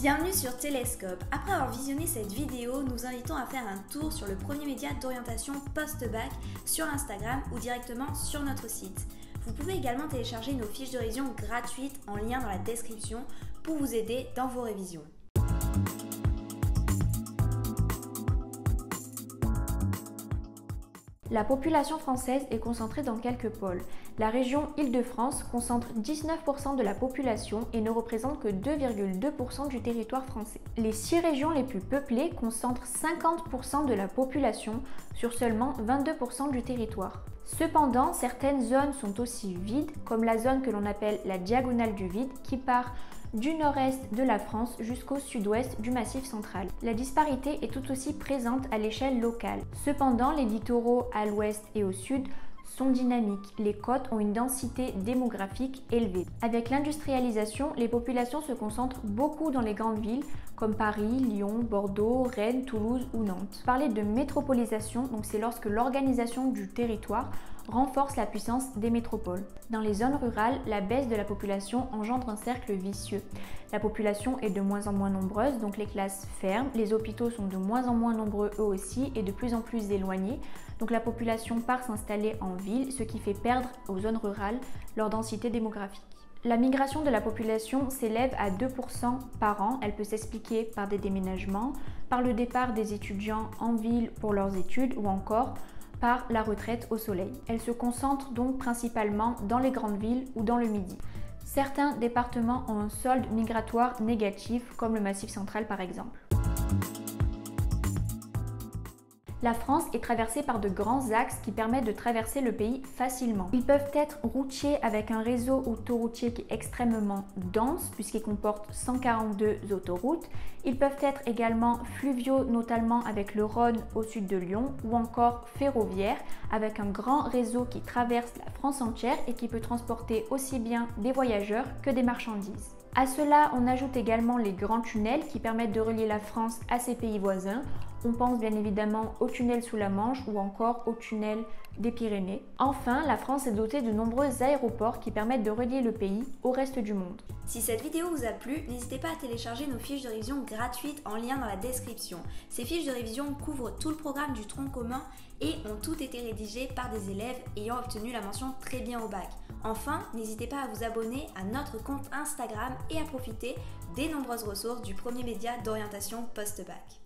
Bienvenue sur Télescope. Après avoir visionné cette vidéo, nous invitons à faire un tour sur le premier média d'orientation post-bac sur Instagram ou directement sur notre site. Vous pouvez également télécharger nos fiches de révision gratuites en lien dans la description pour vous aider dans vos révisions. La population française est concentrée dans quelques pôles. La région Île-de-France concentre 19% de la population et ne représente que 2,2% du territoire français. Les 6 régions les plus peuplées concentrent 50% de la population sur seulement 22% du territoire. Cependant, certaines zones sont aussi vides, comme la zone que l'on appelle la diagonale du vide, qui part du nord-est de la France jusqu'au sud-ouest du Massif central. La disparité est tout aussi présente à l'échelle locale. Cependant, les littoraux à l'ouest et au sud sont dynamiques. Les côtes ont une densité démographique élevée. Avec l'industrialisation, les populations se concentrent beaucoup dans les grandes villes comme Paris, Lyon, Bordeaux, Rennes, Toulouse ou Nantes. Parler de métropolisation, donc c'est lorsque l'organisation du territoire renforce la puissance des métropoles. Dans les zones rurales, la baisse de la population engendre un cercle vicieux. La population est de moins en moins nombreuse, donc les classes ferment, les hôpitaux sont de moins en moins nombreux eux aussi et de plus en plus éloignés, donc la population part s'installer en ville, ce qui fait perdre aux zones rurales leur densité démographique. La migration de la population s'élève à 2% par an. Elle peut s'expliquer par des déménagements, par le départ des étudiants en ville pour leurs études ou encore par la retraite au soleil. Elle se concentre donc principalement dans les grandes villes ou dans le Midi. Certains départements ont un solde migratoire négatif, comme le Massif central par exemple. La France est traversée par de grands axes qui permettent de traverser le pays facilement. Ils peuvent être routiers avec un réseau autoroutier qui est extrêmement dense puisqu'il comporte 142 autoroutes. Ils peuvent être également fluviaux, notamment avec le Rhône au sud de Lyon, ou encore ferroviaires avec un grand réseau qui traverse la France entière et qui peut transporter aussi bien des voyageurs que des marchandises. À cela, on ajoute également les grands tunnels qui permettent de relier la France à ses pays voisins. On pense bien évidemment au tunnel sous la Manche ou encore au tunnel des Pyrénées. Enfin, la France est dotée de nombreux aéroports qui permettent de relier le pays au reste du monde. Si cette vidéo vous a plu, n'hésitez pas à télécharger nos fiches de révision gratuites en lien dans la description. Ces fiches de révision couvrent tout le programme du tronc commun et ont toutes été rédigées par des élèves ayant obtenu la mention très bien au bac. Enfin, n'hésitez pas à vous abonner à notre compte Instagram et à profiter des nombreuses ressources du premier média d'orientation post-bac.